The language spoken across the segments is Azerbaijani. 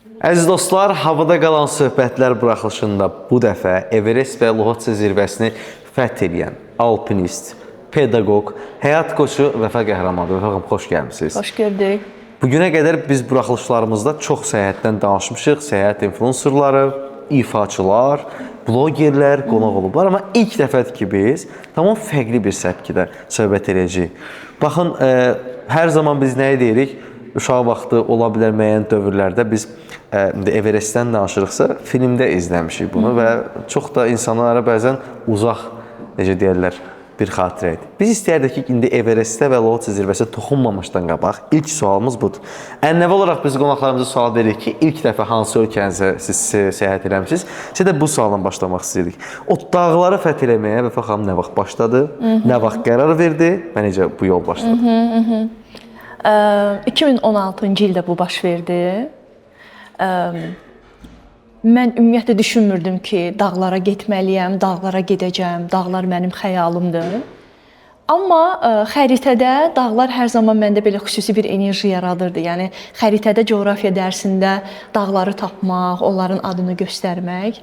Əziz dostlar, havada qalan söhbətlər buraxılışında bu dəfə Everest və Lhotse zirvəsini fəth edən alpinist, pedaqoq, həyat koçu Vəfa Qəhrəmanov. Vəfa xanım, xoş gəlmisiniz. Xoş gördük. Bugünə qədər biz buraxılışlarımızda çox səyahətdən danışmışıq. Səyahət influencerları, ifaçılar, blogerlər qonaq olublar. Amma ilk dəfədir ki, biz tamam fərqli bir səpkidə söhbət edəcəyik. Baxın, hər zaman biz nəyi deyirik? Uşaq vaxtı ola bilər müəyyən dövrlərdə biz Everestdən danışırıqsa, filmdə izləmişik bunu və çox da insanlara bəzən uzaq, necə deyərlər, bir xatirə idi. Biz istəyərdik ki, indi Everestdə və Lhotse zirvəsi toxunmamışdan qabaq ilk sualımız budur. Ənənəvi olaraq biz qonaqlarımıza sual veririk ki, ilk dəfə hansı ölkənizə siz səyahət eləmişsiniz? Sizə də bu sualdan başlamaq istəyirik. O dağları fəth eləməyə Vəfa xanım nə vaxt başladı, nə vaxt qərar verdi və necə bu yol başladı? 2016-cı ildə bu baş verdi. Mən ümumiyyətlə düşünmürdüm ki, dağlara getməliyəm, dağlara gedəcəm, dağlar mənim xəyalımdır. Amma xəritədə dağlar hər zaman məndə belə xüsusi bir enerji yaradırdı. Yəni xəritədə coğrafiya dərsində dağları tapmaq, onların adını göstərmək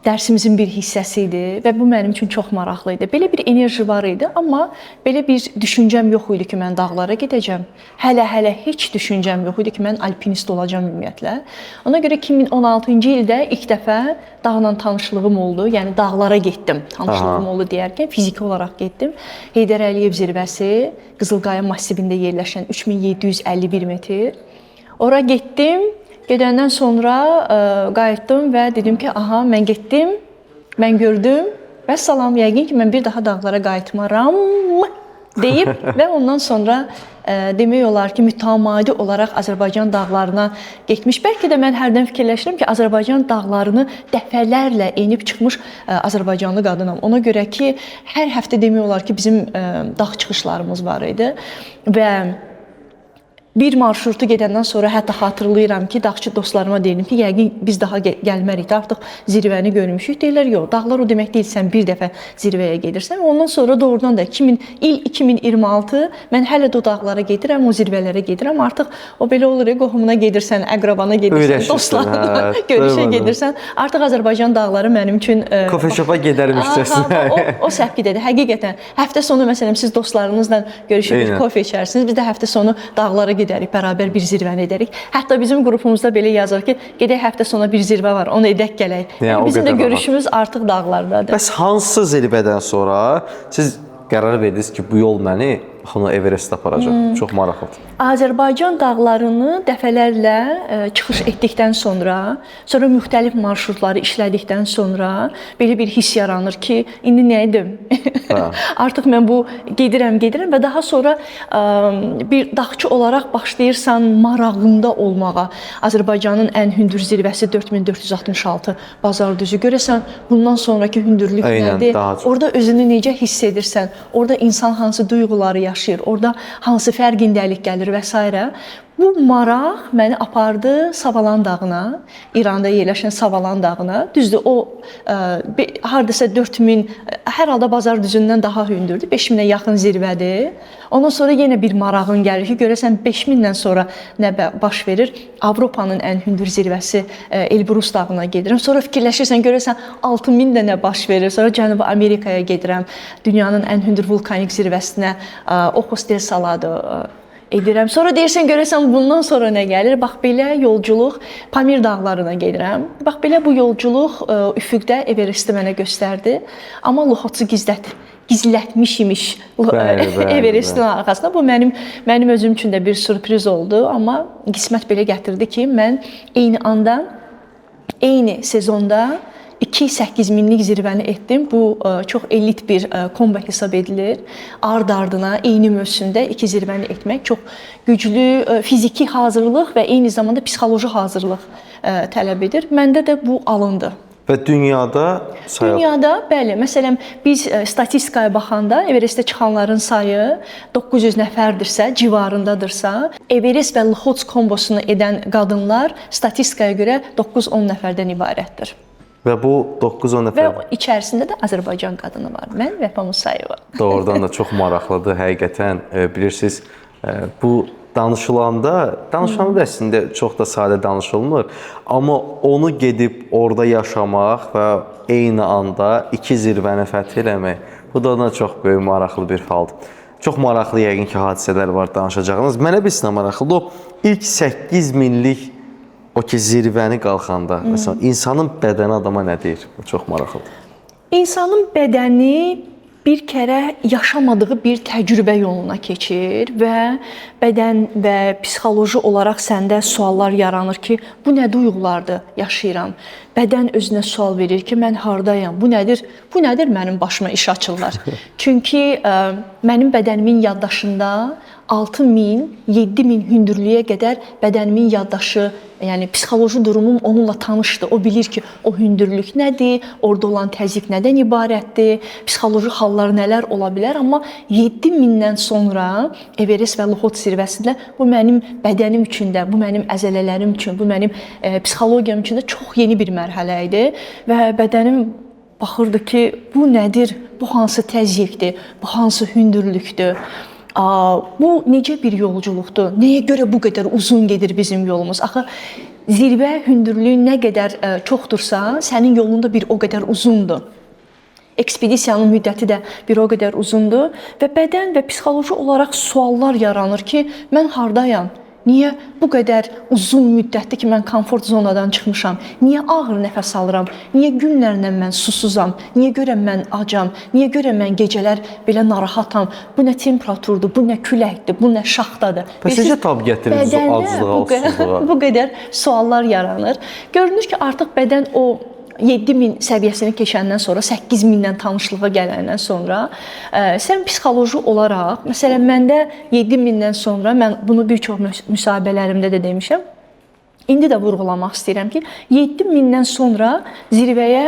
dərsimizin bir hissəsi idi və bu mənim üçün çox maraqlı idi. Belə bir enerji var idi, amma belə bir düşüncəm yox idi ki, mən dağlara gedəcəm. Hələ heç düşüncəm yox idi ki, mən alpinist olacağam ümumiyyətlə. Ona görə 2016-cı ildə ilk dəfə dağla tanışlığım oldu. Yəni dağlara getdim. Tanışlığım oldu deyərkən fiziki olaraq getdim. Heydər Əliyev zirvəsi, Qızılqaya massivində yerləşən 3751 metr. Ora getdim. Gedəndən sonra qayıtdım və dedim ki, aha, mən getdim, mən gördüm və salam, yəqin ki, mən bir daha dağlara qayıtmaram deyib və ondan sonra demək olar ki, mütəmadi olaraq Azərbaycan dağlarına getmiş. Bəlkə də mən hərdən fikirləşirəm ki, Azərbaycan dağlarını dəfələrlə enib çıxmış Azərbaycanlı qadınam. Ona görə ki, hər həftə demək olar ki, bizim dağ çıxışlarımız var idi və bir marşrutu gedəndən sonra hətta xatırlayıram ki, dağçı dostlarıma deyirdim ki, yəqin biz daha gəlmərik də, artıq zirvəni görmüşük. Deyirlər, yox, dağlar o demək deyil, sən bir dəfə zirvəyə gedirsən. Ondan sonra doğrudan da il 2026 mən hələ də o dağlara gedirəm, o zirvələrə gedirəm. Artıq o belə olur, qohumuna gedirsən, əqrabana gedirsən, dostlarına görüşə gedirsən. Artıq Azərbaycan dağları mənim üçün Kofe şopa gedərmişcəsinə. O səpkidədir. Həqiqətən həftə sonu məsələn siz dostlarınızla görüşüb kofe içərsiniz. Biz də həftə sonu dağlara gedərik, bərabər bir zirvəni edərik. Hətta bizim qrupumuzda belə yazır ki, gedək həftə sonu bir zirvə var, onu edək gələk. Yəni bizim də görüşümüz artıq dağlardadır. Bəs hansı zirvədən sonra siz qərar verdiniz ki, bu yol məni Everestə aparacaq? Çox maraqlıdır. Azərbaycan dağlarını dəfələrlə çıxış etdikdən sonra müxtəlif marşrutları işlədikdən sonra belə bir hiss yaranır ki, indi nə edim? Artıq mən bu gedirəm və daha sonra bir dağçı olaraq başlayırsan marağında olmağa. Azərbaycanın ən hündür zirvəsi 4466 Bazardüzü. Görəsən bundan sonraki hündürlük nədir? Orada özünü necə hiss edirsən? Orada insan hansı duyğuları yaşayır? Orada hansı fərqindəlik gəlir və s. Bu maraq məni apardı Savalan dağına, İranda yerləşən Savalan dağına. Düzdür, o hardasa 4000, hər halda Bazar düzündən daha hündürdür, 5000-ə yaxın zirvədir. Ondan sonra yenə bir marağın gəlir ki, görəsən 5000-dən sonra nə baş verir? Avropanın ən hündür zirvəsi Elbrus dağına gedirəm. Sonra fikirləşirsən, görəsən 6000-də nə baş verir? Sonra Cənubi Amerikaya gedirəm, dünyanın ən hündür vulkanik zirvəsinə, Ojos del Salado edirəm. Sonra deyirsən, görəsən bundan sonra nə gəlir? Bax belə yolculuq Pamir dağlarına gedirəm. Bax belə bu yolculuq üfüqdə Everesti mənə göstərdi. Amma Lhotse gizlətmiş imiş Everestin arxasında. Bu mənim özüm üçün də bir sürpriz oldu. Amma qismət belə gətirdi ki, mən eyni anda, eyni sezonda 2-8000-lik zirvəni etdim. Bu çox elit bir kombo hesab edilir. Ard-ardına eyni mövsümdə 2 zirvəni etmək çox güclü fiziki hazırlıq və eyni zamanda psixoloji hazırlıq tələb edir. Məndə də bu alındı. Və dünyada bəli, məsələn biz statistikaya baxanda Everestə çıxanların sayı 900 nəfərdirsə, civarındadırsa, Everest və Lhotse kombosunu edən qadınlar statistikaya görə 9-10 nəfərdən ibarətdir. Və bu 9-10 nəfər. Və içərisində də Azərbaycan qadını var. Mən Vəfa Musayeva. Doğrudan da çox maraqlıdır həqiqətən. Bilirsiniz, bu danışılanda da əslində çox da sadə danışılmır. Amma onu gedib orada yaşamaq və eyni anda iki zirvəni fəth eləmək, bu da ona çox böyük maraqlı bir haldır. Çox maraqlı yəqin ki, hadisələr var danışacağınız. Mənə bilsinə maraqlı o ilk 8 minlik o ki zirvəni qalxanda, məsələn, insanın bədəni adama nə deyir? Bu çox maraqlıdır. İnsanın bədəni bir kərə yaşamadığı bir təcrübə yoluna keçir və bədən və psixoloji olaraq səndə suallar yaranır ki, bu nə duyğulardır yaşayıram? Bədən özünə sual verir ki, mən hardayam? Bu nədir? Bu nədir mənim başıma iş açırlar? Çünki mənim bədənimin yaddaşında 6000, 7000 hündürlüyə qədər bədənimin yaddaşı, yəni psixoloji durumum onunla tanışdır. O bilir ki, o hündürlük nədir, orada olan təzyiq nədən ibarətdir, psixoloji hallar nələr ola bilər. Amma 7000-dən sonra Everest və Luxot zirvəsində bu mənim bədənim üçün də, bu mənim əzələlərim üçün, bu mənim psixologiyam üçün də çox yeni bir mərhələ idi və bədənim baxırdı ki, bu nədir, bu hansı təzyiqdir, bu hansı hündürlükdür. Bu necə bir yolculuqdur? Nəyə görə bu qədər uzun gedir bizim yolumuz? Axı zirvə hündürlüyü nə qədər çoxdursa, sənin yolun da bir o qədər uzundur. Ekspedisiyanın müddəti də bir o qədər uzundur və bədən və psixoloji olaraq suallar yaranır ki, mən hardayam? Niyə bu qədər uzun müddətdir ki, mən komfort zonadan çıxmışam? Niyə ağır nəfəs alıram? Niyə günlərlə mən susuzam? Niyə görə mən acam? Niyə görə mən gecələr belə narahatam? Bu nə temperaturdur? Bu nə küləkdir? Bu nə şaxtadır? Bəs necə tab gətirirsiniz o aclığa, o susuzluğa? Bu qədər suallar yaranır. Görünür ki, artıq bədən o 7000 səviyyəsini keçəndən sonra, 8000-dən tanışlığa gələndən sonra sən psixoloji olaraq, məsələn, məndə 7000-dən sonra, mən bunu bir çox müsahibələrimdə də demişəm, indi də vurğulamaq istəyirəm ki, 7000-dən sonra zirvəyə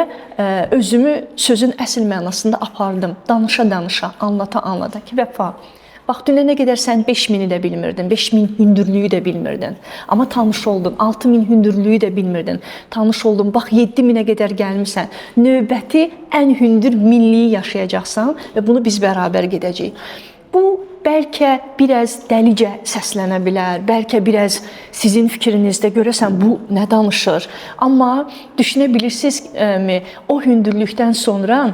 özümü sözün əsl mənasında apardım. Danışa-danışa, anlata-anlata ki, vəfa. Bax, dünə nə qədər sən 5000-i də bilmirdin, 5000 hündürlüyü də bilmirdin. Amma tanış oldun, 6000 hündürlüyü də bilmirdin. Tanış oldun, bax 7000-ə qədər gəlmisən. Növbəti ən hündür minliyi yaşayacaqsan və bunu biz bərabər gedəcəyik. Bu bəlkə biraz dəlicə səslənə bilər, bəlkə biraz sizin fikrinizdə görəsən bu nə danışır. Amma düşünə bilirsinizmi, o hündürlükdən sonra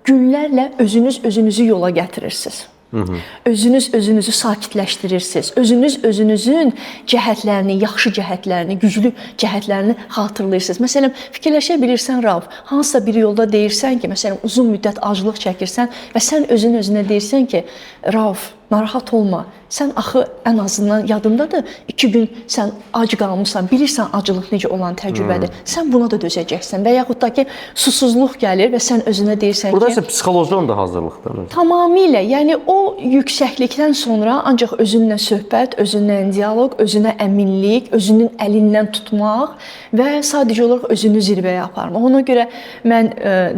günlərlə özünüzü yola gətirirsiniz. Özünüz özünüzü sakitləşdirirsiniz. Özünüz özünüzün cəhətlərini, yaxşı cəhətlərini, güclü cəhətlərini xatırlayırsınız. Məsələn, fikirləşə bilirsən, Rauf, hansısa bir yolda deyirsən ki, məsələn, uzun müddət aclıq çəkirsən və sən özün-özünə deyirsən ki, Rauf, narahat olma. Sən axı ən azından yadındadır, 2 gün sən ac qalmısan, bilirsən aclıq necə olan təcrübədir. Sən buna da dözəcəksən və yaxud da ki, susuzluq gəlir və sən özünə deyirsən ki... Burada isə psixolojiyan da hazırlıqdır. Tamamilə, yəni o yüksəklikdən sonra ancaq özünlə söhbət, özünlə dialoq, özünə əminlik, özünün əlindən tutmaq və sadəcə olaraq özünü zirvəyə aparmaq. Ona görə mən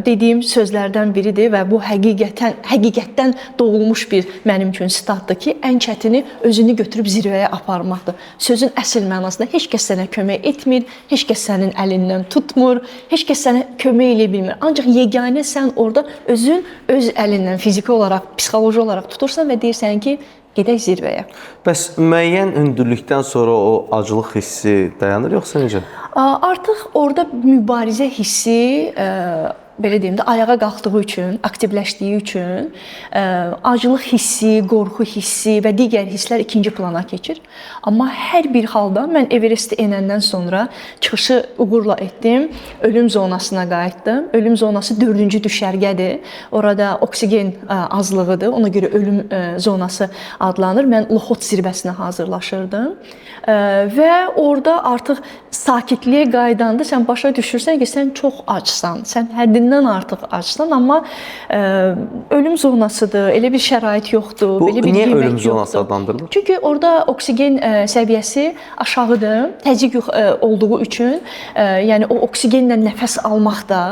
dediyim sözlərdən biridir və bu həqiqətdən doğulmuş bir mənim üçün statdır ki, ən çətini özünü götürüb zirvəyə aparmaqdır. Sözün əsl mənasında heç kəs sənə kömək etmir, heç kəs sənin əlindən tutmur, heç kəs sənə kömək edə bilmir. Ancaq yeganə sən orada özün öz əlindən fiziki olaraq, psixoloji olaraq tutursan və deyirsən ki, gedək zirvəyə. Bəs müəyyən hündürlükdən sonra o aclıq hissi dayanır yoxsa necə? Artıq orada mübarizə hissi belə deyim də, ayağa qalxdığı üçün, aktivləşdiyi üçün aclıq hissi, qorxu hissi və digər hisslər ikinci plana keçir. Amma hər bir halda mən Everesti enəndən sonra çıxışı uğurla etdim, ölüm zonasına qayıtdım. Ölüm zonası 4-cü düşərgədir. Orada oksigen azlığıdır, ona görə ölüm zonası adlanır. Mən Luxot zirvəsinə hazırlaşırdım və orada artıq sakitliyə qaydanda sən başa düşürsən ki, sən çox acsan, sən həddindən artıq acsan, amma ölüm zonasıdır, elə bir şərait yoxdur, belə bir yemək yoxdur. Bu niyə ölüm zonası adlandırılır? Çünki orada oksigen səviyyəsi aşağıdır, təzyiq olduğu üçün, yəni o oksigenlə nəfəs almaq da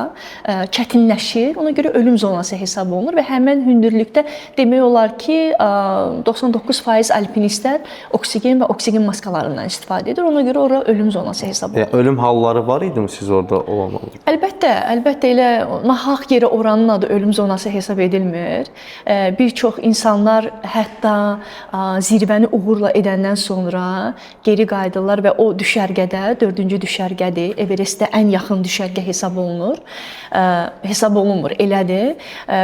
çətinləşir, ona görə ölüm zonası hesab olunur və həmin hündürlükdə demək olar ki, 99% alpinistlər oksigen və oksigen maskalarından istifadə edir, ona görə ora ölüm zonası hesab olunur. Ölüm halları var idi mi siz orada olan oldu? Əlbəttə elə nahaq yerə oranın adı ölüm zonası hesab edilmir. Bir çox insanlar hətta zirvəni uğurla edəndən sonra geri qayıdırlar və o düşərgədə, 4-cü düşərgədir, Everestdə ən yaxın düşərgə hesab olunur. Hesab olunmur, elədir.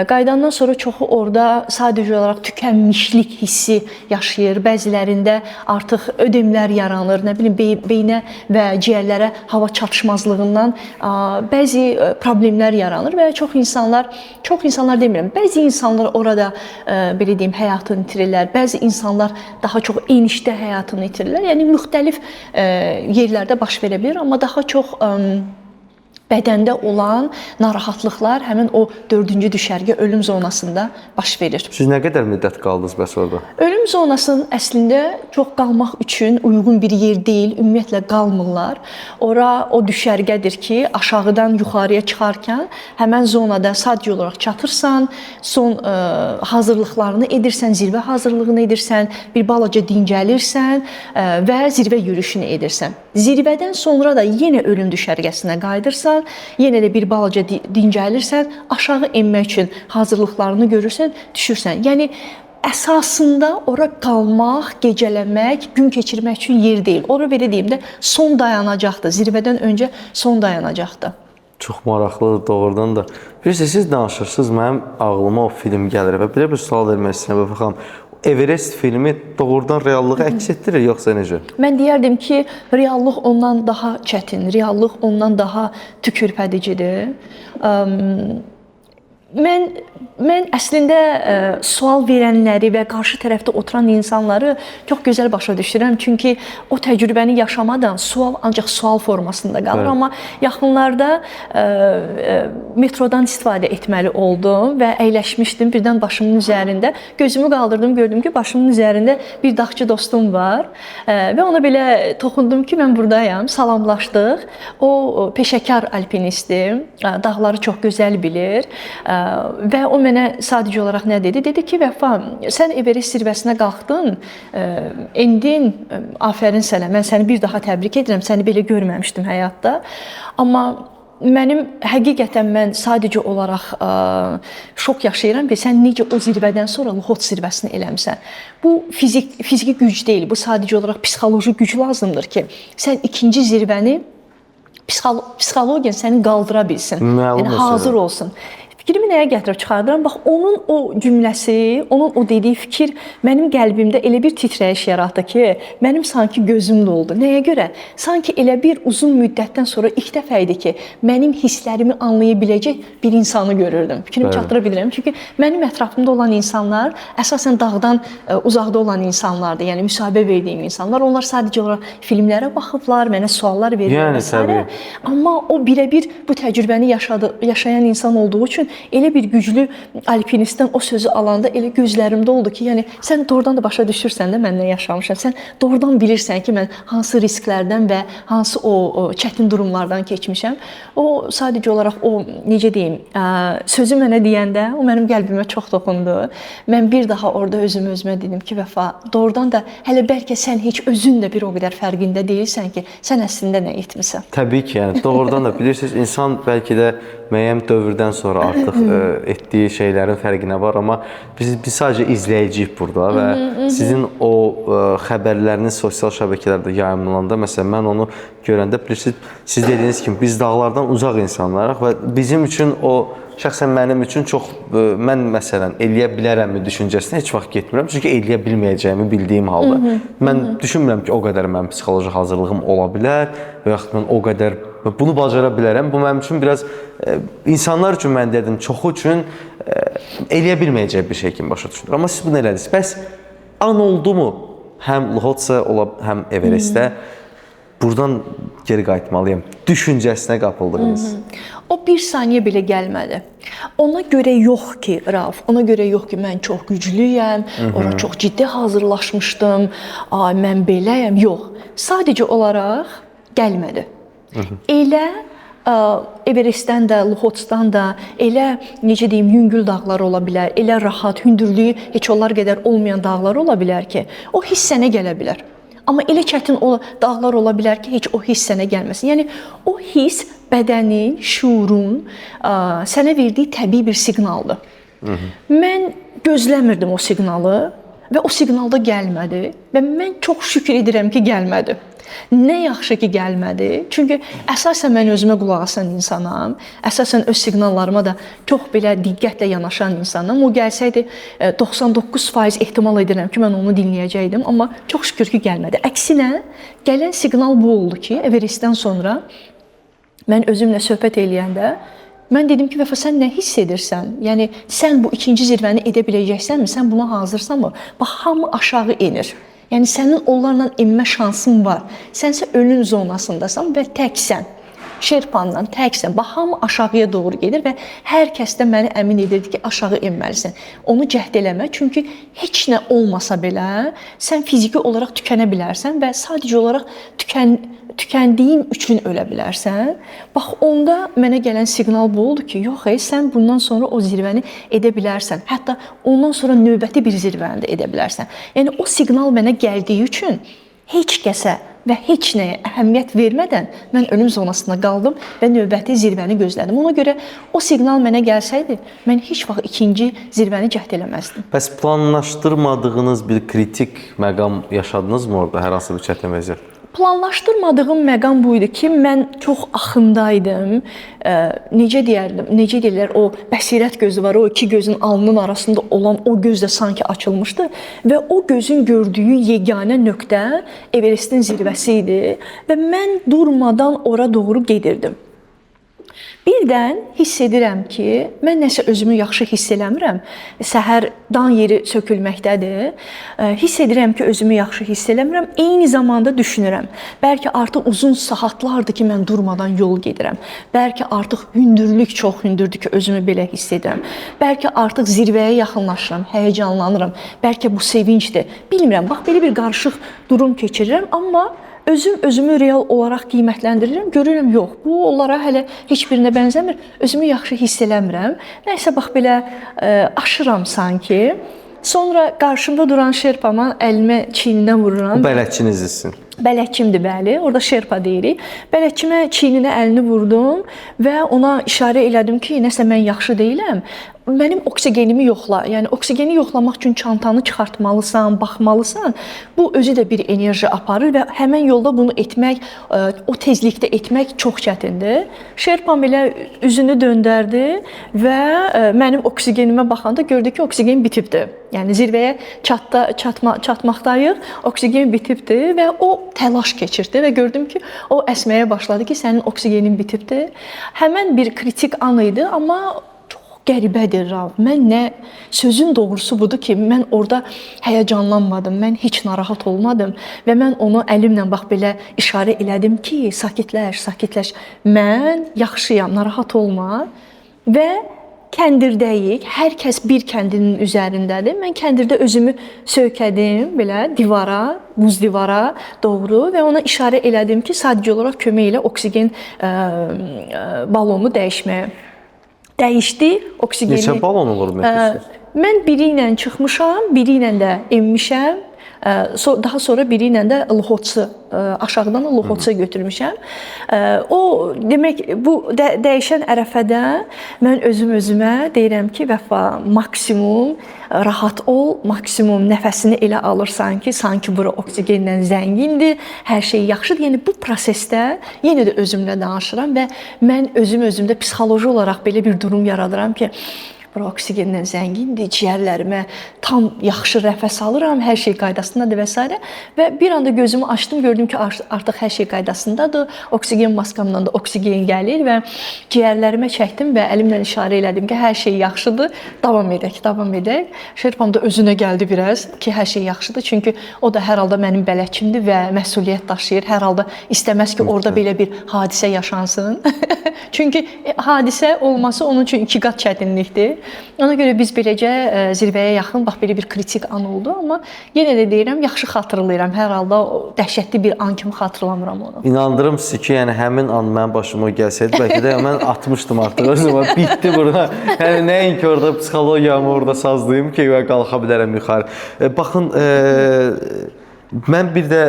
Qayıdandan sonra çoxu orada sadəcə olaraq tükənmişlik hissi yaşayır. Bəzilərində artıq ödemlər yaranır, nə bilim beynə və ciyərlərə hava çatışmazlığından bəzi problemlər yaranır və çox insanlar demirəm, bəzi insanlar orada belə deyim həyatını itirirlər, bəzi insanlar daha çox enişdə həyatını itirirlər. Yəni müxtəlif yerlərdə baş verə bilər, amma daha çox bədəndə olan narahatlıqlar həmin o 4-cü düşərgə ölüm zonasında baş verir. Siz nə qədər müddət qaldınız bəs orada? Ölüm zonasının əslində çox qalmaq üçün uyğun bir yer deyil, ümumiyyətlə qalmırlar. Ora o düşərgədir ki, aşağıdan yuxarıya çıxarkən həmin zonada sadəcə olaraq çatırsan, son hazırlıqlarını edirsən, zirvə hazırlığını edirsən, bir balaca dincəlirsən və zirvə yürüyüşünü edirsən. Zirvədən sonra da yenə ölüm düşərgəsinə qayıdırsan, yenə də bir balaca dincəlirsən, aşağı enmək üçün hazırlıqlarını görürsən, düşürsən. Yəni əsasında ora qalmaq, gecələmək, gün keçirmək üçün yer deyil. Ora belə deyim də son dayanacaqdır. Zirvədən öncə son dayanacaqdır. Çox maraqlıdır doğrudan da. Bilirsiniz, siz danışırsınız, mənim ağlıma o film gəlir və bir sual vermək istəyirəm Vəfa xanım. Everest filmi doğrudan reallığı əks etdirir, yoxsa necə? Mən deyərdim ki, reallıq ondan daha çətin, reallıq ondan daha tükürpədicidir. Mən əslində sual verənləri və qarşı tərəfdə oturan insanları çox gözəl başa düşürəm. Çünki o təcrübəni yaşamadan sual ancaq sual formasında qalır. Evet. Amma yaxınlarda metrodan istifadə etməli oldum və əyləşmişdim birdən başımın üzərində. Gözümü qaldırdım, gördüm ki, başımın üzərində bir dağçı dostum var və ona belə toxundum ki, mən buradayam, salamlaşdıq. O peşəkar alpinistdir, dağları çox gözəl bilir. Və o mənə sadəcə olaraq nə dedi? Dedi ki, Vəfa, sən Everest zirvəsinə qalxdın, endin, afərin sənə, mən səni bir daha təbrik edirəm, səni belə görməmişdim həyatda. Amma həqiqətən mən sadəcə olaraq şok yaşayıram ki, sən necə o zirvədən sonra Lhot zirvəsini eləmsən. Bu fiziki güc deyil, bu sadəcə olaraq psixoloji güc lazımdır ki, sən ikinci zirvəni psixologiyan səni qaldıra bilsin, yəni hazır olsun. Fikrimi nəyə gətirib çıxardıram? Bax, onun o cümləsi, onun o dediyi fikir mənim qəlbimdə elə bir titrəyiş yaratdı ki, mənim sanki gözüm doldu. Nəyə görə? Sanki elə bir uzun müddətdən sonra ilk dəfə idi ki, mənim hisslərimi anlaya biləcək bir insanı görürdüm. Fikrimi çatdıra bilirəm. Çünki mənim ətrafımda olan insanlar əsasən dağdan uzaqda olan insanlardır. Yəni müsahibə verdiyim insanlar. Onlar sadəcə olaraq filmlərə baxıblar, mənə suallar verirlər və s. Amma o birəbir bu təcrübəni yaşayan insan olduğu üçün elə bir güclü alpinistdən o sözü alanda elə gözlərimdə oldu ki, yəni sən doğrudan da başa düşürsən də mən nə yaşamışam. Sən doğrudan bilirsən ki, mən hansı risklərdən və hansı o çətin durumlardan keçmişəm. O sadəcə olaraq o necə deyim, sözü mənə deyəndə o mənim qəlbimə çox toxundu. Mən bir daha orada özümə dedim ki, Vəfa, doğrudan da hələ bəlkə sən heç özün də bir o qədər fərqində deyilsən ki, sən əslində nə etmisən. Təbii ki, yəni doğrudan da bilirsiniz, insan bəlkə də müəyyən dövrdən sonra artıq etdiyi şeylərin fərqinə var, amma biz sadəcə izləyiciyik burada və sizin o xəbərləriniz sosial şəbəkələrdə yayımlananda, məsələn, mən onu görəndə bilirsiniz, siz dediyiniz kimi biz dağlardan uzaq insanlarıq və bizim üçün o şəxsən mənim üçün çox, mən məsələn, eləyə bilərəmmi düşüncəsinə heç vaxt getmirəm. Çünki eləyə bilməyəcəyimi bildiyim halda. Mən düşünmürəm ki, o qədər mənim psixoloji hazırlığım ola bilər və yaxud mən o qədər bunu bacara bilərəm. Bu mənim üçün biraz, insanlar üçün mən dedim, çoxu üçün eləyə bilməyəcək bir şey kimi başa düşülür. Amma siz bunu elədiniz. Bəs an oldu mu? Həm Lhotsa, həm Everestdə buradan geri qayıtmalıyam düşüncəsinə qapıldınız. O bir saniyə belə gəlmədi. Ona görə yox ki, Rauf, ona görə yox ki, mən çox güclüyəm, ora çox ciddi hazırlaşmışdım, mən beləyəm. Yox, sadəcə olaraq gəlmədi. Elə Everestdən də, Lhotsdan da elə, necə deyim, yüngül dağlar ola bilər, elə rahat, hündürlüyü heç onlar qədər olmayan dağlar ola bilər ki, o hiss sənə gələ bilər. Amma elə çətin dağlar ola bilər ki, heç o hiss sənə gəlməsin. Yəni, o hiss bədənin, şuurun sənə verdiyi təbii bir siqnaldır. Mən gözləmirdim o siqnalı və o siqnal da gəlmədi və mən çox şükür edirəm ki, gəlmədi. Nə yaxşı ki, gəlmədi. Çünki əsasən mən özümə qulaq asan insanam. Əsasən öz siqnallarıma da çox belə diqqətlə yanaşan insanam. O gəlsəydi 99% ehtimal edirəm ki, mən onu dinləyəcəydim, amma çox şükür ki, gəlmədi. Əksinə, gələn siqnal bu oldu ki, Everestdən sonra mən özümlə söhbət eləyəndə mən dedim ki, Vəfa, sən nə hiss edirsən? Yəni sən bu ikinci zirvəni edə biləcəksənmi? Sən buna hazırsanmı? Bax, hamı aşağı enir. Yəni sənin onlarla enmə şansın var. Sənsə ölüm zonasındasan və təksən. Şerpandan təksən. Bax, hamı aşağıya doğru gedir və hər kəs də məni əmin edirdi ki, aşağı enməlisən. Onu cəhd eləmə, çünki heç nə olmasa belə sən fiziki olaraq tükənə bilərsən və sadəcə olaraq tükəndiyin üçün ölə bilərsən. Bax, onda mənə gələn siqnal bu oldu ki, yox, sən bundan sonra o zirvəni edə bilərsən. Hətta ondan sonra növbəti bir zirvəni də edə bilərsən. Yəni o siqnal mənə gəldiyi üçün heç kəsə və heç nəyə əhəmiyyət vermədən mən ölüm zonasında qaldım və növbəti zirvəni gözlədim. Ona görə o siqnal mənə gəlsəydi, mən heç vaxt ikinci zirvəni cəhd eləməzdim. Bəs planlaşdırmadığınız bir kritik məqam yaşadınızmı orada, hər hansı bir çətin vəziyyət? Planlaşdırmadığım məqam bu idi ki, mən çox axındaydım. Necə deyirlər, o bəsirət gözü var, o iki gözün alnının arasında olan o göz də sanki açılmışdı və o gözün gördüyü yeganə nöqtə Everestin zirvəsi idi və mən durmadan ora doğru gedirdim. Birdən hiss edirəm ki, mən nəsə özümü yaxşı hiss eləmirəm. Səhər dan yeri sökülməkdədir. Hiss edirəm ki, özümü yaxşı hiss eləmirəm. Eyni zamanda düşünürəm. Bəlkə artıq uzun saatlardır ki, mən durmadan yol gedirəm. Bəlkə artıq hündürlük çox hündürdür ki, özümü belə hiss edirəm. Bəlkə artıq zirvəyə yaxınlaşıram, həyəcanlanıram. Bəlkə bu sevincdir. Bilmirəm, bax belə bir qarışıq durum keçirirəm, amma özümü real olaraq qiymətləndirirəm, görürəm, yox, bu onlara hələ heç birinə bənzəmir, özümü yaxşı hiss eləmirəm. Nəysə, bax belə aşıram sanki. Sonra qarşımda duran şerpama əlimə çiyninə vururam. Bu bələdçinizdir. Bələdçimdir, bəli, orada şerpa deyirik. Bələdçimə çiyninə əlini vurdum və ona işarə elədim ki, nəsə mən yaxşı deyiləm. Mənim oksigenimi yoxla. Yəni oksigeni yoxlamaq üçün çantanı çıxartmalısan, baxmalısan. Bu özü də bir enerji aparır və həmin yolda bunu etmək, o tezlikdə etmək çox çətindir. Şerpam elə üzünü döndərdi və mənim oksigenimə baxanda gördü ki, oksigen bitibdi. Yəni zirvəyə çatmaqdayıq, oksigen bitibdi və o təlaş keçirdi və gördüm ki, o əsməyə başladı ki, sənin oksigenin bitibdi. Həmən bir kritik an idi, amma qəribədir, Rav. Mən sözün doğrusu budur ki, mən orada həyəcanlanmadım, mən heç narahat olmadım və mən onu əlimlə bax belə işarə elədim ki, sakitləş, sakitləş. Mən yaxşıyam, narahat olma və kəndirdəyik, hər kəs bir kəndinin üzərindədir. Mən kəndirdə özümü söykədim belə divara, buz divara doğru və ona işarə elədim ki, sadəcə olaraq kömək ilə oksigen balonu dəyişməyə. Dəyişdi oksigeni. Neçə balon olur ümumiyyətlə? Mən biri ilə çıxmışam, biri ilə də enmişəm. Daha sonra biri ilə də Lhotsu, aşağıdan Lhotsuya götürmüşəm. O demək bu dəyişən ərəfədə mən özümə deyirəm ki, Vəfa, maksimum rahat ol, maksimum nəfəsini elə alırsan ki, sanki bura oksigenlə zəngindir, hər şey yaxşıdır. Yəni bu prosesdə yenə də özümlə danışıram və mən özümdə psixoloji olaraq belə bir durum yaradıram ki, bura oksigenlə zəngindir, ciyərlərimə tam yaxşı nəfəs alıram, hər şey qaydasındadır və s. Və bir anda gözümü açdım, gördüm ki, artıq hər şey qaydasındadır, oksigen maskamdan da oksigen gəlir və ciyərlərimə çəkdim və əlimlə işarə elədim ki, hər şey yaxşıdır, davam edək. Şerpam da özünə gəldi biraz ki, hər şey yaxşıdır, çünki o da hər halda mənim bələdçimdir və məsuliyyət daşıyır, hər halda istəməz ki, orada belə bir hadisə yaşansın. Çünki hadisə olması onun üçün 2 qat çətinlikdir. Ona görə biz beləcə zirvəyə yaxın bax belə bir kritik an oldu, amma yenə də deyirəm, yaxşı xatırlayıram. Hər halda dəhşətli bir an kimi xatırlamıram onu. İnandırım sizi ki, yəni həmin an mənim başıma gəlsəydi, bəlkə də mən atmışdım artıq. O zaman bitdi burada. Yəni nəinki orada psixologiyamı orada sazlayım ki, qalxa bilərəm yuxarı. Baxın, mən bir də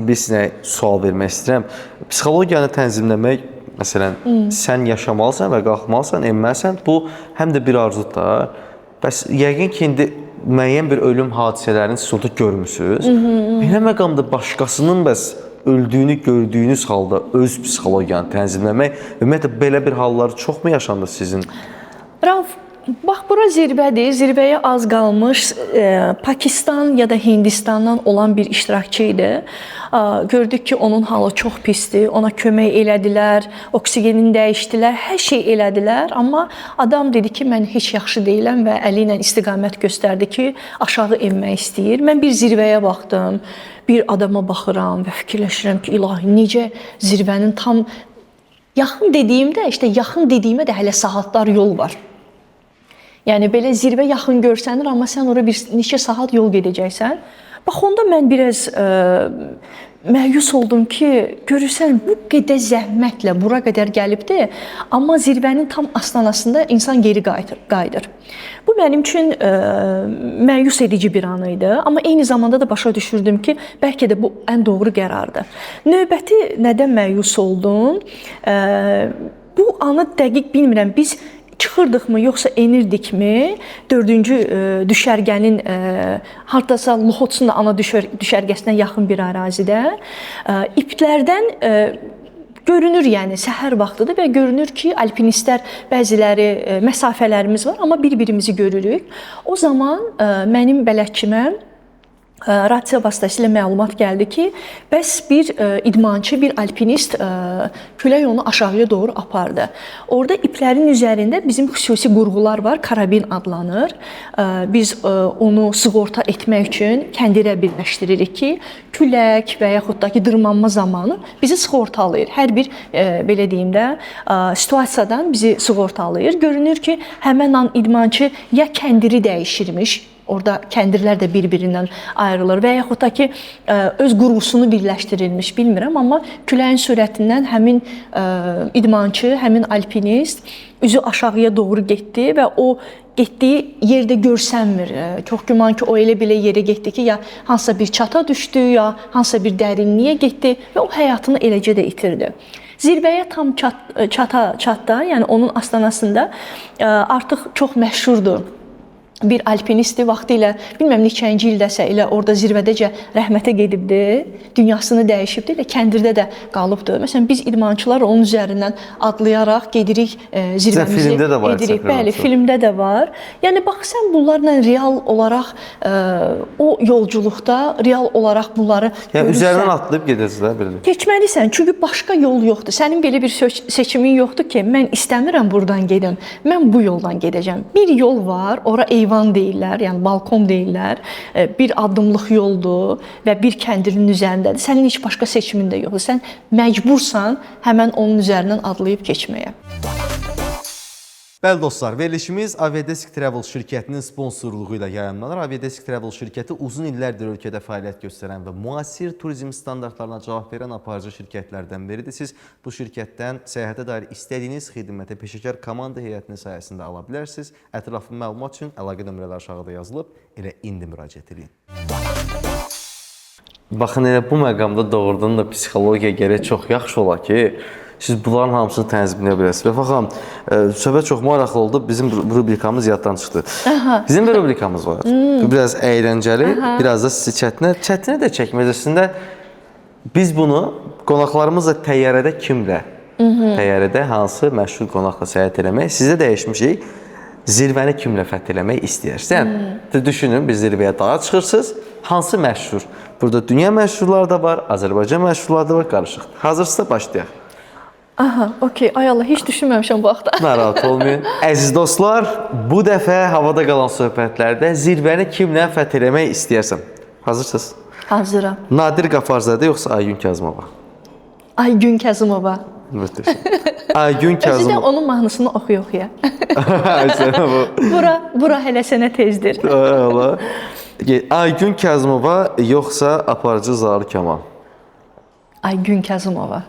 bir sizə sual vermək istəyirəm. Psixologiyanı tənzimləmək Məsələn, sən yaşamalısan və qalxmalısan, enməlisən. Bu həm də bir arzudur da. Bəs yəqin ki, indi müəyyən bir ölüm hadisələrini siz orada görmüsünüz. Belə məqamda başqasının bəs öldüyünü gördüyünüz halda öz psixologiyanı tənzimləmək, ümumiyyətlə belə bir hallar çoxmu yaşandı sizin? Rauf, bax bura zirvədir. Zirvəyə az qalmış Pakistan ya da Hindistandan olan bir iştirakçı idi. Gördük ki, onun halı çox pisdir. Ona kömək elədilər, oksigenini dəyişdilər, hər şey elədilər. Amma adam dedi ki, mən heç yaxşı deyiləm və əli ilə istiqamət göstərdi ki, aşağı enmək istəyir. Mən bir zirvəyə baxdım, bir adama baxıram və fikirləşirəm ki, ilahi, necə zirvənin tam yaxın dediyimdə, yaxın dediyimə də hələ saatlar yol var. Yəni belə zirvə yaxın görsənir, amma sən ora bir neçə saat yol gedəcəksən. Bax onda mən biraz məyus oldum ki, görürsən bu qədər zəhmətlə bura qədər gəlibdi, amma zirvənin tam astanasında insan geri qayıdır. Bu mənim üçün məyus edici bir an idi, amma eyni zamanda da başa düşürdüm ki, bəlkə də bu ən doğru qərardır. Növbəti nədən məyus oldum? Bu anı dəqiq bilmirəm. Biz çıxırdıqmı, yoxsa enirdikmi? 4-cü düşərgənin hardasa Luxotsun da ana düşərgəsinə yaxın bir ərazidə iplərdən görünür, yəni səhər vaxtıdır və görünür ki, alpinistlər bəziləri məsafələrimiz var, amma bir-birimizi görürük. O zaman mənim bələdçimə rasiya vasitəsilə məlumat gəldi ki, bəs bir idmançı, bir alpinist külək onu aşağıya doğru apardı. Orada iplərin üzərində bizim xüsusi qurğular var, karabin adlanır. Biz onu sığorta etmək üçün kəndirə birləşdiririk ki, külək və yaxud da ki, dırmanma zamanı bizi sığortalayır. Hər bir, belə deyim də, situasiyadan bizi sığortalayır. Görünür ki, həmən an idmançı ya kəndiri dəyişirmiş, orada kəndirlər də bir-birindən ayrılır və yaxud da ki, öz qurğusunu birləşdirilmiş, bilmirəm, amma küləyin sürətindən həmin idmançı, həmin alpinist üzü aşağıya doğru getdi və o getdiyi yerdə görsənmir. Çox güman ki, o elə belə yerə getdi ki, ya hansısa bir çata düşdü, ya hansısa bir dərinliyə getdi və o həyatını eləcə də itirdi. Zirvəyə tam çatda, yəni onun astanasında artıq çox məşhurdur. Bir alpinistdir, vaxtilə, bilməm neçənci ildəsə elə orada zirvədəcə rəhmətə gedibdi, dünyasını dəyişibdi, elə kəndirdə də qalıbdı. Məsələn, biz idmançılar onun üzərindən adlayaraq gedirik, zirvəmizi edirik. Bəli, filmdə də var. Yəni, bax, sən bunlarla real olaraq o yolculuqda, real olaraq bunları görürsən. Yəni, üzərindən atlayıb gedəcəksən, belə. Keçməlisən, çünki başqa yol yoxdur. Sənin belə bir seçimin yoxdur ki, mən istəmirəm buradan gedim, mən bu yoldan gedəcəm. Bir yol var, ora eyvan deyirlər, yəni balkon deyirlər, bir addımlıq yoldur və bir kəndirin üzərindədir. Sənin heç başqa seçimin də yoxdur. Sən məcbursan həmən onun üzərindən adlayıb keçməyə. Bəli dostlar, verilişimiz Aviadesk Travel şirkətinin sponsorluğu ilə yayımlanır. Aviadesk Travel şirkəti uzun illərdir ölkədə fəaliyyət göstərən və müasir turizm standartlarına cavab verən aparıcı şirkətlərdən biridir. Siz bu şirkətdən səyahətə dair istədiyiniz xidməti peşəkar komanda heyətinin sayəsində ala bilərsiniz. Ətraflı məlumat üçün əlaqə nömrələri aşağıda yazılıb. Elə indi müraciət edin. Baxın, elə bu məqamda doğrudan da psixologiya gərək çox yaxşı ola ki, siz bunların hamısını tənzimləyə biləsiniz. Vəfa xanım, söhbət çox maraqlı oldu. Bizim rubrikamız yaddan çıxdı. Bizim bir rubrikamız var. Bu biraz əyləncəli, biraz da sizi çətinə də çəkməcəsində biz bunu qonaqlarımızla təyyarədə kimlə? Təyyarədə hansı məşhur qonaqla səyahət eləmək? Sizə dəyişmişik. Zirvəni kimlə fəth eləmək istəyirsiniz? Yəni, düşünün, bir zirvəyə dağa çıxırsınız. Hansı məşhur? Burada dünya məşhurları da var, Azərbaycan məşhurları da var, qarışıq. Hazırsınızsa başlayaq. Aha, okey. Ay Allah, heç düşünməmişəm bu vaxtda. Narahat olmayın. Əziz dostlar, bu dəfə havada qalan söhbətlərdə zirvəni kimlə fəth eləmək istəyirsən? Hazırsınız? Hazıram. Nadir Qafarzadə yoxsa Aygün Kazımova? Aygün Kazımova. Aygün Kazımova. Özü də onun mahnısını oxuya-oxuya. Bura hələ sənə tezdir. Allah. Aygün Kazımova yoxsa aparıcı Zaur Kamal? Aygün Kazımova.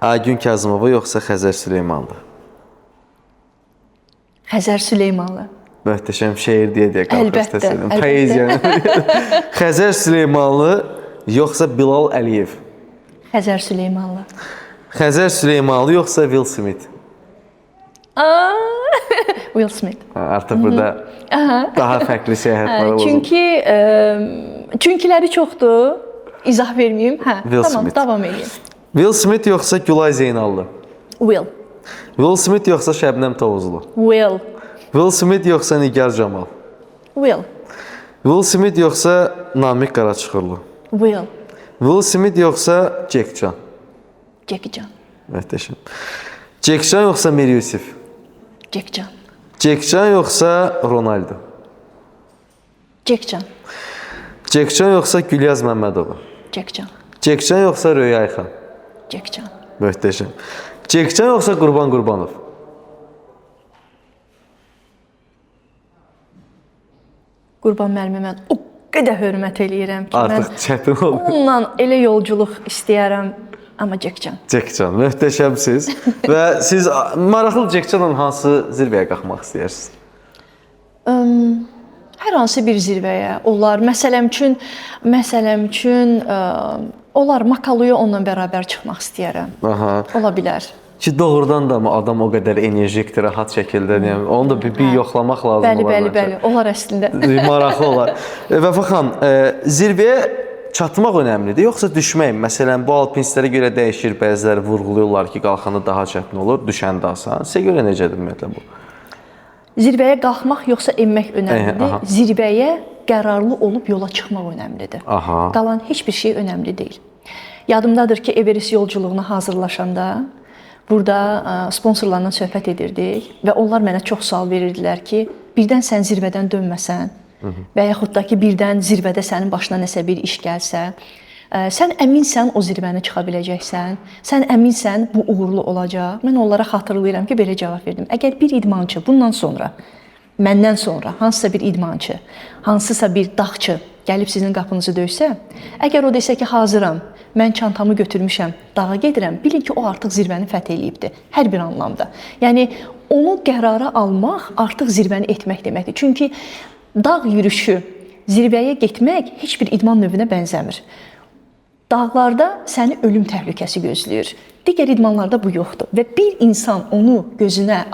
Aygün Kazımova yoxsa Xəzər Süleymanlı? Xəzər Süleymanlı. Möhtəşəm şeir deyə qalxır. Əlbəttə. Poeziya. Xəzər Süleymanlı yoxsa Bilal Əliyev? Xəzər Süleymanlı. Xəzər Süleymanlı yoxsa Will Smith? Will Smith. Artıq burada daha fərqli səyahətlər olur. Çünkiləri çoxdur. İzah verməyim. Will Tamam, Smith. davam edeyim. Will Smith yoxsa Gülay Zeynallı? Will. Will Smith yoxsa Şəbnəm Tovuzlu? Will. Will Smith yoxsa Nigar Camal? Will. Will Smith yoxsa Namiq Qaraçuxurlu? Will. Will Smith yoxsa Jackcan? Jackie Chan. Möhtəşəm. Jackcan yoxsa Mir Yusif? Jackie Chan. Jackcan yoxsa Ronaldo? Jackie Chan. Jackcan yoxsa Gülyaz Məmmədova? Jackie Chan. Jackcan yoxsa Röya Ayxan? Jackie Chan. Möhtəşəm. Jackcan yoxsa Qurban Qurbanov? Qurban müəllimə mən o qədər hörmət eləyirəm ki, Artıq çətin oldu. onunla elə yolculuq istəyərəm, amma Jackie Chan. Jackcan, möhtəşəmsiz. Və siz maraqlı Jackcanla hansı zirvəyə qalxmaq istəyirsiniz? Hər hansı bir zirvəyə olar. Məsələn üçün olar Makaluya onunla bərabər çıxmaq istəyərəm. Aha. Ola bilər. Ki doğrudan da mı adam o qədər enerjikdir, rahat şəkildə, yəni onu da bir yoxlamaq lazım olar. Bəli, olar əslində. Maraqlı olar. Vəfa xan, zirvəyə çatmaq önəmlidir, yoxsa düşmək? Məsələn, bu alpinistlərə görə dəyişir, bəziləri vurğuluyorlar ki, qalxanda daha çətin olur, düşəndə asan. Sizə görə necədir ümumiyyətlə bu? Zirvəyə qalxmaq yoxsa enmək önəmlidir. Aha. Zirvəyə qərarlı olub yola çıxmaq önəmlidir. Aha. Qalan heç bir şey önəmli deyil. Yadımdadır ki, Everest yolculuğuna hazırlaşanda burada sponsorlarla söhbət edirdik və onlar mənə çox sual verirdilər ki, birdən sən zirvədən dönməsən və yaxud da ki, birdən zirvədə sənin başına nəsə bir iş gəlsə, sən əminsən o zirvəni çıxa biləcəksən, sən əminsən bu uğurlu olacaq. Mən onlara xatırlayıram ki, belə cavab verdim. Əgər bir idmançı bundan sonra, məndən sonra hansısa bir idmançı, hansısa bir dağçı gəlib sizin qapınızı döysə, əgər o desə ki, hazıram, mən çantamı götürmüşəm, dağa gedirəm, bilin ki, o artıq zirvəni fəth eləyibdir, hər bir anlamda. Yəni, onu qərara almaq artıq zirvəni etmək deməkdir. Çünki dağ yürüyüşü, zirvəyə getmək heç bir idman növünə bənzəmir. Dağlarda səni ölüm təhlükəsi gözləyir. Digər idmanlarda bu yoxdur. Və bir insan onu gözə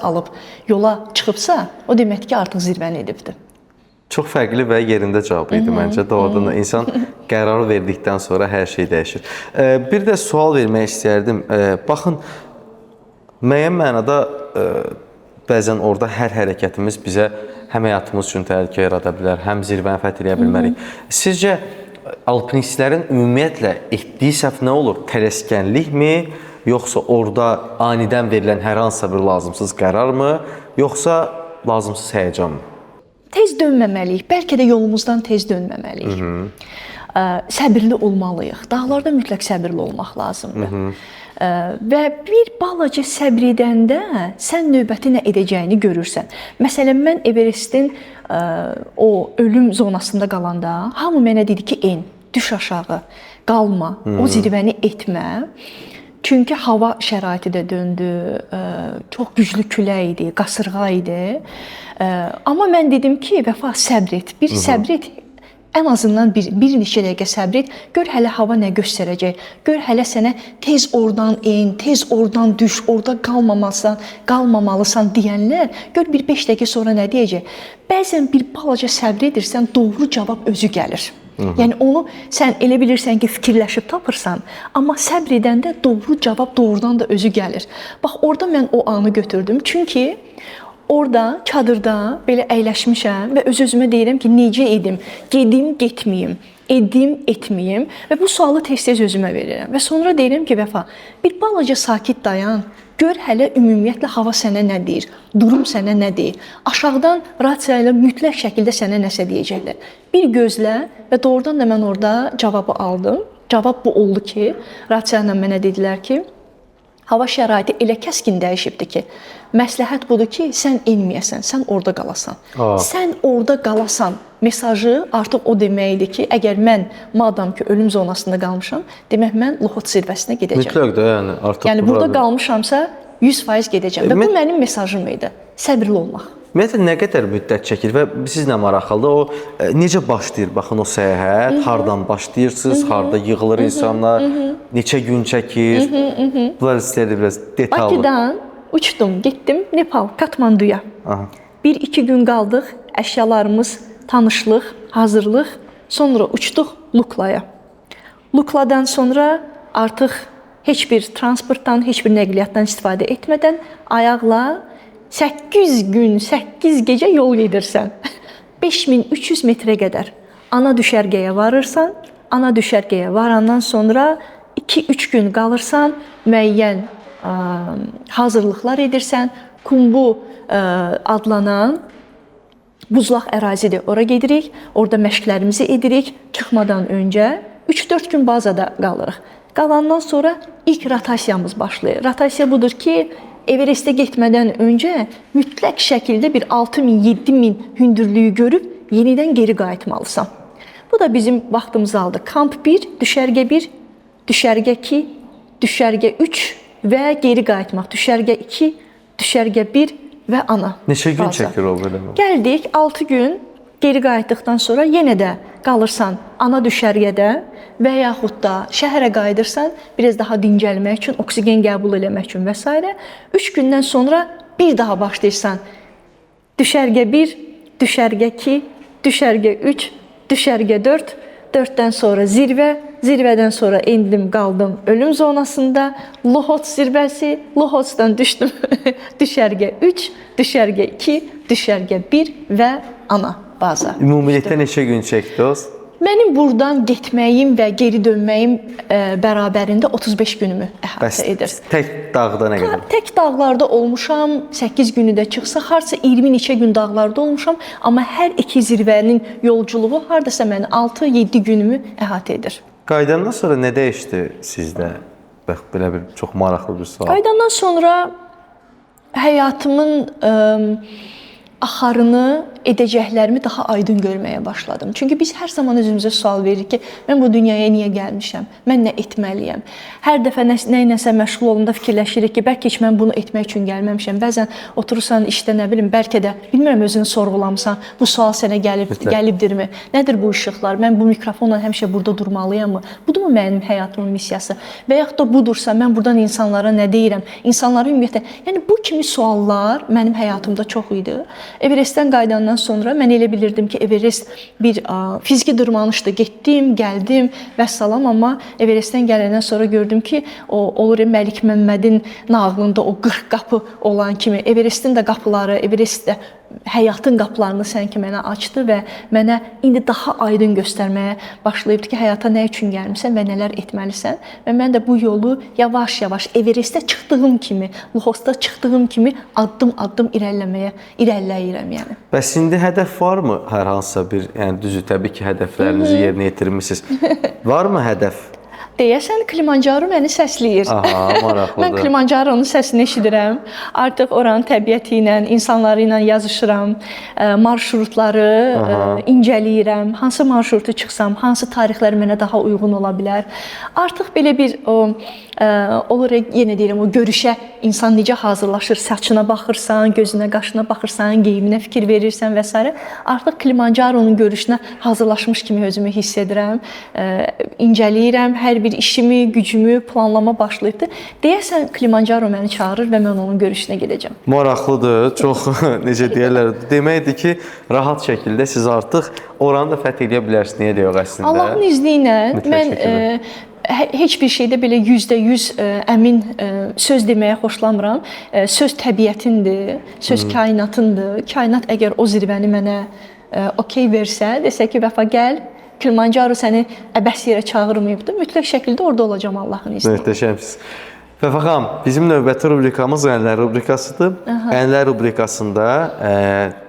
alıb yola çıxıbsa, o deməkdir ki, artıq zirvəni edibdir. Çox fərqli və yerində cavab idi məncə. Doğrudan da insan qərar verdikdən sonra hər şey dəyişir. Bir də sual vermək istərdim. Baxın, müəyyən mənada bəzən orada hər hərəkətimiz bizə həm həyatımız üçün təhlükə yarada bilər, həm zirvəni fəth edə bilmərik. Sizcə alpinistlərin ümumiyyətlə etdiyi səhv nə olur? Tələskənlikmi, yoxsa orada anidən verilən hər hansısa bir lazımsız qərarmı, yoxsa lazımsız həyəcanmı? Tez dönməməliyik, bəlkə də yolumuzdan tez dönməməliyik. Səbirli olmalıyıq. Dağlarda mütləq səbirli olmaq lazımdır. Və bir balaca səbr edəndə sən növbəti nə edəcəyini görürsən. Məsələn, mən Everestin o ölüm zonasında qalanda hamı mənə dedi ki, düş aşağı, qalma, o zirvəni etmə. Çünki hava şəraiti də döndü, çox güclü külək idi, qasırğa idi. Amma mən dedim ki, Vəfa, səbr et, səbr et. Ən azından bir neçə dəqiqə səbr et, gör hələ hava nə göstərəcək, gör hələ sənə tez oradan tez oradan düş, orada qalmamalısan deyənlər, gör bir 5 dəqiqə sonra nə deyəcək. Bəzən bir balaca səbr edirsən, doğru cavab özü gəlir. Yəni onu sən elə bilirsən ki, fikirləşib tapırsan, amma səbr edəndə doğru cavab doğrudan da özü gəlir. Bax, orada mən o anı götürdüm, çünki orada, çadırda belə əyləşmişəm və öz-özümə deyirəm ki, necə edim, gedim, getməyim, edim, etməyim və bu sualı tez-tez özümə verirəm. Və sonra deyirəm ki, Vəfa, bir balaca sakit dayan, gör hələ ümumiyyətlə hava sənə nə deyir, durum sənə nə deyir. Aşağıdan rasiya ilə mütləq şəkildə sənə nəsə deyəcəklər. Bir gözlə və doğrudan da mən orada cavabı aldım. Cavab bu oldu ki, rasiya ilə mənə dedilər ki, hava şəraiti elə kəskin dəyişibdir ki, məsləhət budur ki, sən enməyəsən, sən orada qalasan. Sən orada qalasan mesajı artıq o deməkdir ki, əgər mən madam ki, ölüm zonasında qalmışam, demək mən Luxot zirvəsinə gedəcəm. Mütləq də, yəni artıq burada qalmışamsa 100% gedəcəm və bu mənim mesajım idi. Səbirli olmaq. Ümumiyyətlə nə qədər müddət çəkir və sizlə maraqlıdır o necə başlayır? Baxın o səyahət, hardan başlayırsınız, harda yığılır insanlar, neçə gün çəkir? Bunlar istəyirdi biraz detallı. Bakıdan uçdum, getdim Nepal, Katmanduya. 1-2 gün qaldıq, əşyalarımız, tanışlıq, hazırlıq, sonra uçduq Luklaya. Lukladan sonra artıq heç bir transportdan, heç bir nəqliyyatdan istifadə etmədən ayaqla 8 gün, 8 gecə yol gedirsən. 5300 metrə qədər ana düşərgəyə varırsan. Ana düşərgəyə varandan sonra 2-3 gün qalırsan, müəyyən hazırlıqlar edirsən. Kumbu adlanan buzlaq ərazidir. Ora gedirik, orada məşqlərimizi edirik. Çıxmadan öncə 3-4 gün bazada qalırıq. Qalandan sonra ilk rotasiyamız başlayır. Rotasiya budur ki, Everestə getmədən öncə mütləq şəkildə bir 6000-7000 hündürlüyü görüb yenidən geri qayıtmalısan. Bu da bizim vaxtımızı aldı. Kamp 1, düşərgə 1, düşərgə 2, düşərgə 3 və geri qayıtmaq. Düşərgə 2, düşərgə 1 və ana. Neçə gün çəkir o belə? Gəldik 6 gün geri qayıtdıqdan sonra yenə də qalırsan ana düşərgədə və yaxud da şəhərə qayıdırsan, biraz daha dincəlmək üçün, oksigen qəbul eləmək üçün və s. 3 gündən sonra bir daha başlayırsan. Düşərgə 1, düşərgə 2, düşərgə 3, düşərgə 4, 4-dən sonra zirvə, zirvədən sonra endim, qaldım ölüm zonasında, Lohots zirvəsi, Lohotsdan düşdüm düşərgə 3, düşərgə 2, düşərgə 1 və ana baza. Ümumiyyətlə neçə gün çəkdi o? Mənim buradan getməyim və geri dönməyim bərabərində 35 günümü əhatə edir. Tək dağda nə qədər? Tək dağlarda olmuşam, 8 günü də çıxsa, harca 20 neçə gün dağlarda olmuşam, amma hər iki zirvənin yolculuğu hardasa məni 6-7 günümü əhatə edir. Qayıdandan sonra nə dəyişdi sizdə? Bax, belə bir çox maraqlı bir sual. Qayıdandan sonra həyatımın axarını, edəcəklərimi daha aydın görməyə başladım. Çünki biz hər zaman özümüzə sual veririk ki, mən bu dünyaya niyə gəlmişəm? Mən nə etməliyəm? Hər dəfə nəyləsə məşğul olanda fikirləşirik ki, bəlkə heç mən bunu etmək üçün gəlməmişəm. Bəzən oturursan işdə, nə bilim, bəlkə də bilmirəm özünü sorğulamısan, bu sual sənə gəlibdirmi? Nədir bu işıqlar? Mən bu mikrofonla həmişə burada durmalıyam? Budurmu mənim həyatımın missiyası? Və yaxud da budursa, mən buradan insanlara nə deyirəm? İnsanlara ümumiyyətlə, yəni bu kimi suallar mənim həyatımda çox idi. Everestdən qayıdandan sonra mən elə bilirdim ki, Everest bir fiziki dırmanışdır. Getdim, gəldim və salam, amma Everestdən gələndən sonra gördüm ki, o olur Məlik Məmmədin nağılında o 40 qapı olan kimi Everestin də qapıları, Everest də həyatın qapılarını sanki mənə açdı və mənə indi daha aydın göstərməyə başlayıbdı ki, həyata nə üçün gəlmisən və nələr etməlisən. Və mən də bu yolu yavaş-yavaş Everestə çıxdığım kimi, Lohotsa çıxdığım kimi addım-addım irəliləyirəm yəni. Bəs indi hədəf varmı hər hansısa bir, yəni düzü təbii ki, hədəflərinizi yerinə yetirmisiniz. Varmı hədəf? Deyəsən Kilimanjaro məni səsləyir. Aha, maraqlıdır. Mən Kilimanjaronun səsini eşidirəm. Artıq oranın təbiəti ilə, insanları ilə yazışıram. Marşrutları incələyirəm. Hansı marşrutu çıxsam, hansı tarixlər mənə daha uyğun ola bilər. Artıq belə bir olur yenə deyirəm, o görüşə insan necə hazırlaşır, saçına baxırsan, gözünə, qaşına baxırsan, geyiminə fikir verirsən və s. Artıq Kilimanjaronun görüşünə hazırlaşmış kimi özümü hiss edirəm. İncələyirəm, hər bir işimi, gücümü planlama başlayıbdı. Deyəsən Kilimanjaro məni çağırır və mən onun görüşünə gedəcəm. Maraqlıdır, çox necə deyirlər, deməkdir ki, rahat şəkildə siz artıq oranı da fəth edə bilərsiniz. Niyə deyirik əslində? Allahın izni ilə mən heç bir şeydə belə 100% əmin söz deməyə xoşlamıram. Söz təbiətindir, söz kainatındır. Kainat əgər o zirvəni mənə okey versə, desə ki, Vəfa gəl, Kilimanjaro səni əbəs yerə çağırmayıbdı, mütləq şəkildə orada olacağam Allahın izni. Möhtəşəmsiniz. Vəfa xanım, bizim növbəti rubrikamız Ənlər rubrikasıdır. Ənlər rubrikasında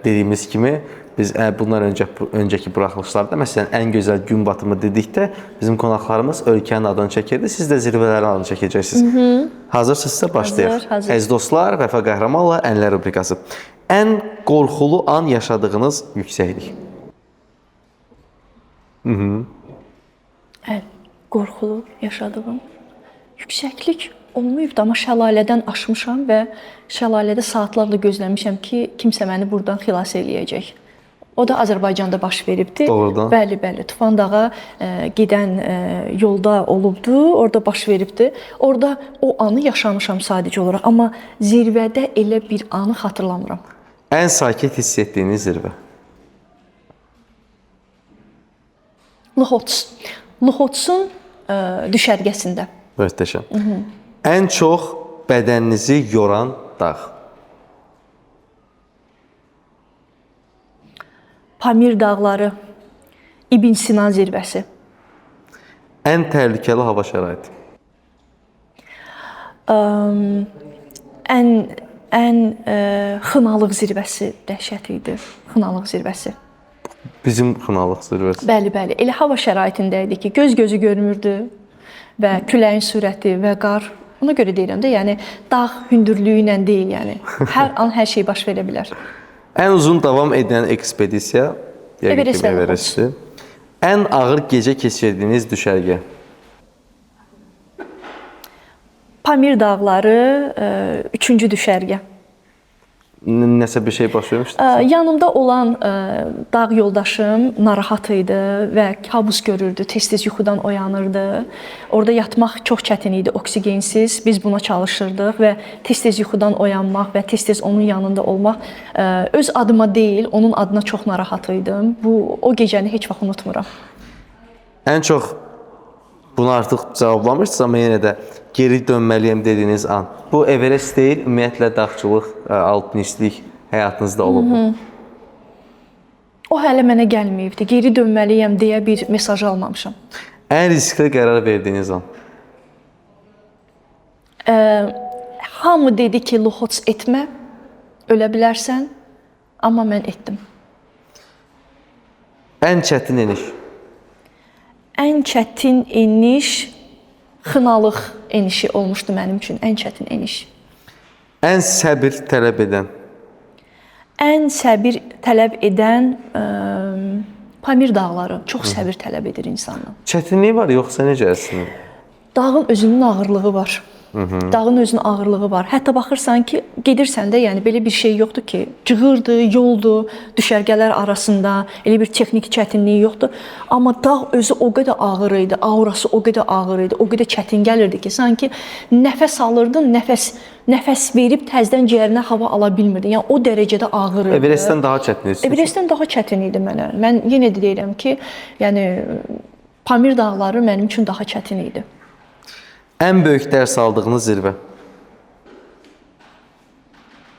dediyimiz kimi biz bundan öncəki buraxılışlarda məsələn ən gözəl gün batımı dedikdə bizim qonaqlarımız ölkənin adını çəkirdi. Siz də zirvələrin adını çəkəcəksiniz. Hazırsınızsa başlayaq. Əziz dostlar, Vəfa Qəhrəmanla Ənlər rubrikası. Ən qorxulu an yaşadığınız yüksəklik. Ən qorxulu yaşadığım yüksəklik. olmayıb da, amma şəlalədən aşmışam və şəlalədə saatlarla gözləmişəm ki, kimsə məni buradan xilas eləyəcək. O da Azərbaycanda baş veribdi. Doğrudan. Bəli, bəli. Tufan dağa gedən yolda olubdu, orada baş veribdi. Orada o anı yaşamışam sadəcə olaraq, amma zirvədə elə bir anı xatırlamıram. Ən sakit hiss etdiyiniz zirvə? Lhots. Lhotsun düşərgəsində. Möhtəşəm. Ən çox bədəninizi yoran dağ? Pamir dağları, İbn Sina zirvəsi. Ən təhlükəli hava şəraiti? Ən Xınalıq zirvəsi dəhşət idi. Xınalıq zirvəsi. Bizim Xınalıq zirvəsi. Bəli, bəli. Elə hava şəraitində idi ki, göz gözü görmürdü və küləyin sürəti və qar. Ona görə deyirəm də, yəni dağ hündürlüyü ilə deyil, yəni hər an hər şey baş verə bilər. Ən uzun davam edən ekspedisiya Everestdir. Ən ağır gecə keçirdiyiniz düşərgə? Pamir dağları 3-cü düşərgə. Nəsə bir şey baş vermişdi? Yanımda olan dağ yoldaşım narahat idi və kabus görürdü, tez-tez yuxudan oyanırdı. Orada yatmaq çox çətin idi, oksigensiz. Biz buna çalışırdıq və tez-tez yuxudan oyanmaq və tez-tez onun yanında olmaq öz adıma deyil, onun adına çox narahat idim. O gecəni heç vaxt unutmuram. Ən çox bunu artıq cavablamışsınız, amma yenə də geri dönməliyəm dediyiniz an. Bu Everest deyil, ümumiyyətlə dağçılıq, alpinistlik həyatınızda olubmu? O hələ mənə gəlməyibdi. Geri dönməliyəm deyə bir mesaj almamışam. Ən riskli qərar verdiyiniz an? Hamı dedi ki, Lhots etmə, ölə bilərsən, amma mən etdim. Ən çətin eniş? Ən çətin eniş Xınalıq enişi olmuşdu mənim üçün, ən çətin eniş. Ən səbir tələb edən? Ən səbir tələb edən Pamir dağları çox səbir tələb edir insandan. Çətinliyi var yoxsa necə əslində? Dağın özünün ağırlığı var. Dağın özünün ağırlığı var. Hətta baxırsan ki, gedirsən də, yəni belə bir şey yoxdur ki, cığırdır, yoldur, düşərgələr arasında elə bir texniki çətinliyi yoxdur. Amma dağ özü o qədər ağır idi, aurası o qədər ağır idi, o qədər çətin gəlirdi ki, sanki nəfəs alırdın, nəfəs verib təzədən ciyərinə hava ala bilmirdin. Yəni o dərəcədə ağır idi. Everestdən daha çətin idi. Everestdən daha çətin idi mənə. Mən yenə də deyirəm ki, yəni Pamir dağları mənim üçün daha çətin idi. Ən böyük dərs aldığınız zirvə?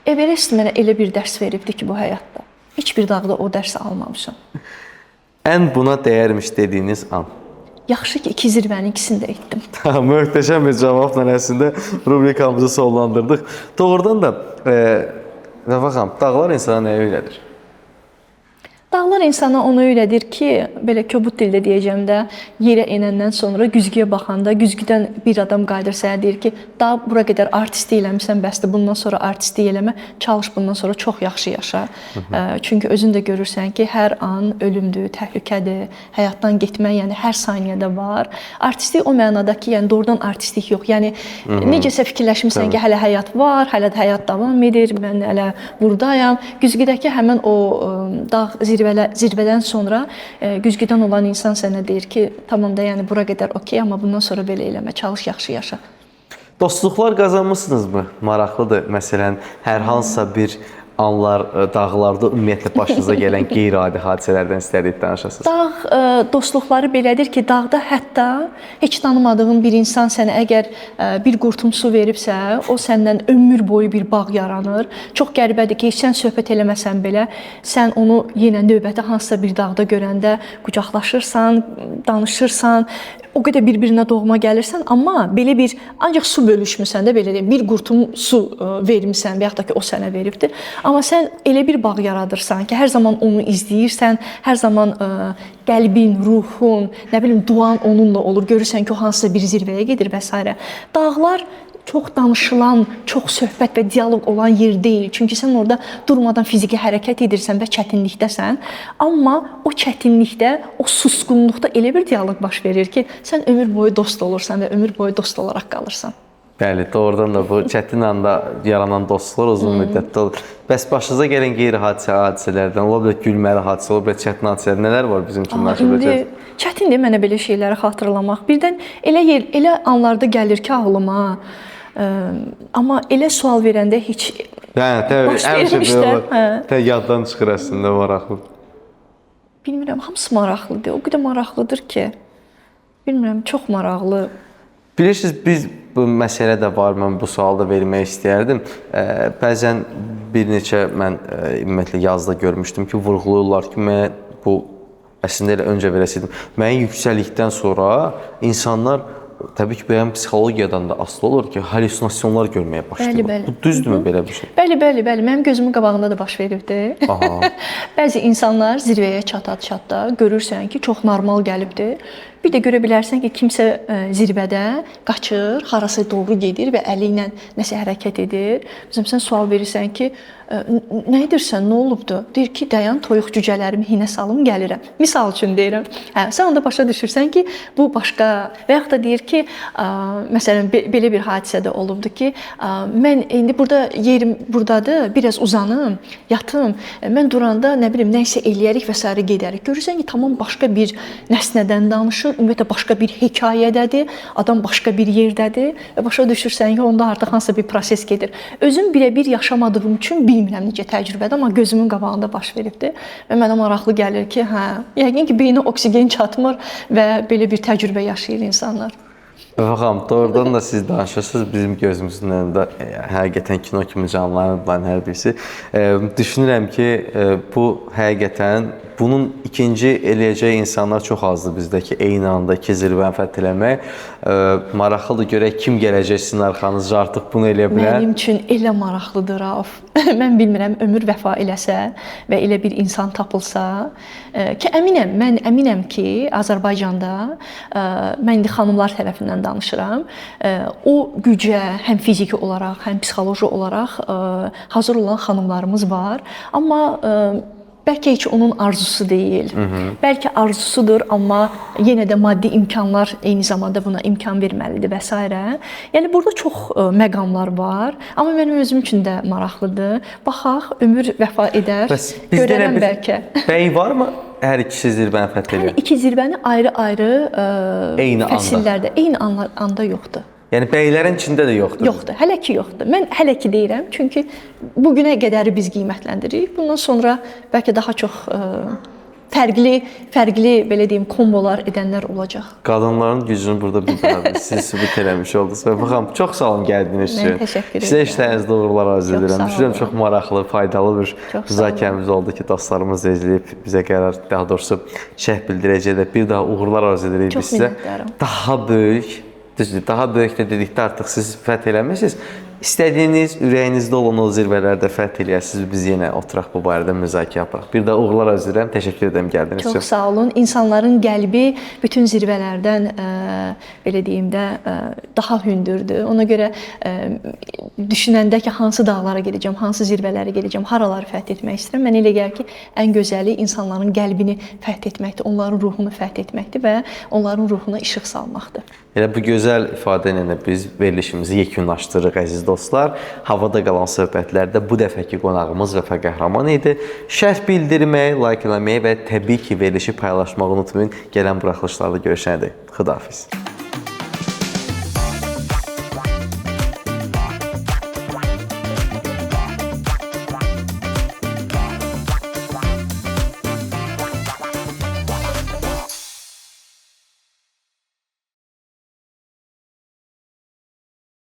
Everest mənə elə bir dərs veribdi ki, bu həyatda. Heç bir dağda o dərsi almamışam. Ən buna dəyərmiş dediyiniz an? Yaxşı ki, iki zirvənin ikisini də etdim. Möhtəşəm bir cavabla əslində rubrikamızı sonlandırdıq. Doğrudan da, Rəfa xanım, dağlar insana nəyə öyrədir? Dağlar insana onu öyrədir ki, belə kobud dildə deyəcəm də, yerə enəndən sonra güzgüyə baxanda, güzgüdən bir adam qayıdır sənə deyir ki, daha bura qədər artistlik eləmisən, bəsdir, bundan sonra artistlik eləmə, çalış bundan sonra çox yaxşı yaşa. Çünki özün də görürsən ki, hər an ölümdür, təhlükədir, həyatdan getmək, yəni hər saniyədə var. Artistlik o mənada ki, yəni doğrudan artistlik yox. Yəni necəsə fikirləşmirsən ki, hələ həyat var, hələ də həyat davam edir, mən hələ buradayam. Güzgüdəki həmin o dağ zirvədən sonra güzgüdən olan insan sənə deyir ki, tamam da, yəni bura qədər okey, amma bundan sonra belə eləmə, çalış, yaxşı yaşa. Dostluqlar qazanmısınızmı? Maraqlıdır. Məsələn, hər hansısa bir anlar dağlarda ümumiyyətlə başınıza gələn qeyri-adi hadisələrdən istədik danışasınız. Dağ dostluqları belədir ki, dağda hətta heç tanımadığın bir insan sənə əgər bir qurtum su veribsə, o səndən ömür boyu bir bağ yaranır. Çox qəribədir ki, heç sən söhbət eləməsən belə, sən onu yenə növbəti hansısa bir dağda görəndə qucaqlaşırsan, danışırsan, o qədər bir-birinə doğma gəlirsən, amma belə bir ancaq su bölüşmüsən də, belə deyim, bir qurtum su vermisən və yaxud da ki, o sənə veribdir. Amma sən elə bir bağ yaradırsan ki, hər zaman onu izləyirsən, hər zaman qəlbin, ruhun, nə bilim, duan onunla olur. Görürsən ki, o hansısa bir zirvəyə gedir və s. Dağlar çox danışılan, çox söhbət və dialoq olan yer deyil. Çünki sən orada durmadan fiziki hərəkət edirsən və çətinlikdəsən. Amma o çətinlikdə, o susqunluqda elə bir dialoq baş verir ki, sən ömür boyu dost olursan və ömür boyu dost olaraq qalırsan. Bəli, doğrudan da bu çətin anda yaranan dostluqlar uzun müddətli olur. Bəs başınıza gələn hadisələrdən, ola bilər gülməli hadisə, ola bilər çətin hadisələr, nələr var bizim üçün danışacağız? Çətindir mənə belə şeyləri xatırlamaq. Birdən elə anlarda gəlir ki ağlıma, amma elə sual verəndə heç baş vermişlər. Yaddan çıxır əslində, maraqlı. Bilmirəm, hamısı maraqlıdır. O qədər maraqlıdır ki, bilmirəm, çox maraqlı. Bilirsiniz, biz bu məsələ də var, mən bu sualı da vermək istəyərdim. Bəzən bir neçə mən ümumiyyətlə yazda görmüşdüm ki, vurğulayırlar ki, mən bu əslində elə öncə verəsiydim. Mənim yüksəlikdən sonra insanlar təbii ki, bəyan psixologiyadan da asılı olur ki, halüsinasyonlar görməyə başlayır. Bəli. Bu düzdürmü belə bir şey? Bəli. Mənim gözümün qabağında da baş veribdi. Bəzi insanlar zirvəyə çata-çatda görürsən ki, çox normal gəlibdi. Bir də görə bilərsən ki, kimsə zirvədə qaçır, harasa doğru gedir və əli ilə nəsə hərəkət edir. Məsələn, sən sual verirsən ki, nə edirsən, nə olubdu? Deyir ki, dayan, toyuq cücələrimi hinə salım, gəlirəm. Misal üçün deyirəm. Sən onda başa düşürsən ki, bu başqa. Və yaxud da deyir ki, məsələn, belə bir hadisə də olubdu ki, mən indi burada yerim buradadır, biraz uzanım, yatım. Mən duranda nə bilim, nə isə eləyərik və s. gedərik. Görürsən ki, tamam başqa bir nəsnədən danışır, ümumiyyətlə başqa bir hekayədədir, adam başqa bir yerdədir və başa düşürsən ki, onda artıq hansısa bir proses gedir. Özüm birə-bir yaşamadığım üçün bilmirəm necə təcrübədir, amma gözümün qabağında baş veribdi və mənə maraqlı gəlir ki, yəqin ki, beyninə oksigen çatmır və belə bir təcrübə yaşayır insanlar. Baxam, doğrudan da siz danışırsınız, bizim gözümüzün önündə həqiqətən kino kimi canlanır hər birisi. Düşünürəm ki, bu həqiqətən bunun ikinci eləyəcəyi insanlar çox azdır bizdə ki, eyni anda iki zirvəni fəth eləmək. Maraqlıdır, görək kim gələcək sizin arxanızca artıq bunu eləyə bilər. Mənim üçün elə maraqlıdır, Rauf. Mən bilmirəm, ömür vəfa eləsə və elə bir insan tapılsa ki, mən əminəm ki, Azərbaycanda, mən indi xanımlar tərəfindən danışıram, o gücə həm fiziki olaraq, həm psixoloji olaraq hazır olan xanımlarımız var. Amma bəlkə heç onun arzusu deyil. Bəlkə arzusudur, amma yenə də maddi imkanlar eyni zamanda buna imkan verməlidir və s. Yəni burada çox məqamlar var, amma mənim özüm üçün də maraqlıdır. Baxaq, ömür vəfa edər, görərəm bəlkə. Bəy varmı? Hər ikisi zirvəni fəth edir. Hər iki zirvəni ayrı-ayrı fəsillərdə, eyni anda yoxdur. Yəni bəylərin içində də yoxdur. Yoxdur, hələ ki yoxdur. Mən hələ ki deyirəm, çünki bu günə qədəri biz qiymətləndiririk. Bundan sonra bəlkə daha çox fərqli belə deyim kombolar edənlər olacaq. Qadınların gücünü burada bir daha siz sübut eləmiş oldunuz. Və baxın, çox sağ olun gəldiyiniz üçün. Mən təşəkkür edirəm. Sizə işlərinizdə uğurlar arzu edirəm. Düşünürəm çox maraqlı, faydalı bir müzakirəmiz oldu ki, dostlarımız da izləyib bizə qərar, daha doğrusu şərh bildirəcəklər. Bir daha uğurlar arzu edirik biz sizə. Daha böyük, düzdür, daha böyük də dedikdə artıq siz fəth eləmişsiniz. İstədiyiniz, ürəyinizdə olan o zirvələrdə fəth eləyəsiniz, biz yenə oturaq bu barədə müzakirə aparaq. Bir daha uğurlar arzu edirəm, təşəkkür edirəm gəldiyiniz üçün. Çox sağ olun. İnsanların qəlbi bütün zirvələrdən, belə deyim də, daha hündürdür. Ona görə düşünəndə ki, hansı dağlara gedəcəm, hansı zirvələrə gedəcəm, haraları fəth etmək istəyirəm. Mən elə gəlir ki, ən gözəli insanların qəlbini fəth etməkdir, onların ruhunu fəth etməkdir və onların ruhuna işıq salmaqdır. Elə bu gözəl ifadə ilə biz verilişimizi yekunlaşdırırıq, əziz dostlar. Havada qalan söhbətlərdə bu dəfəki qonağımız Vəfa Qəhrəman idi. Şərh bildirməyi, like eləməyi və təbii ki, verilişi paylaşmağı unutmayın. Gələn buraxılışlarda görüşənədək. Xudahafiz.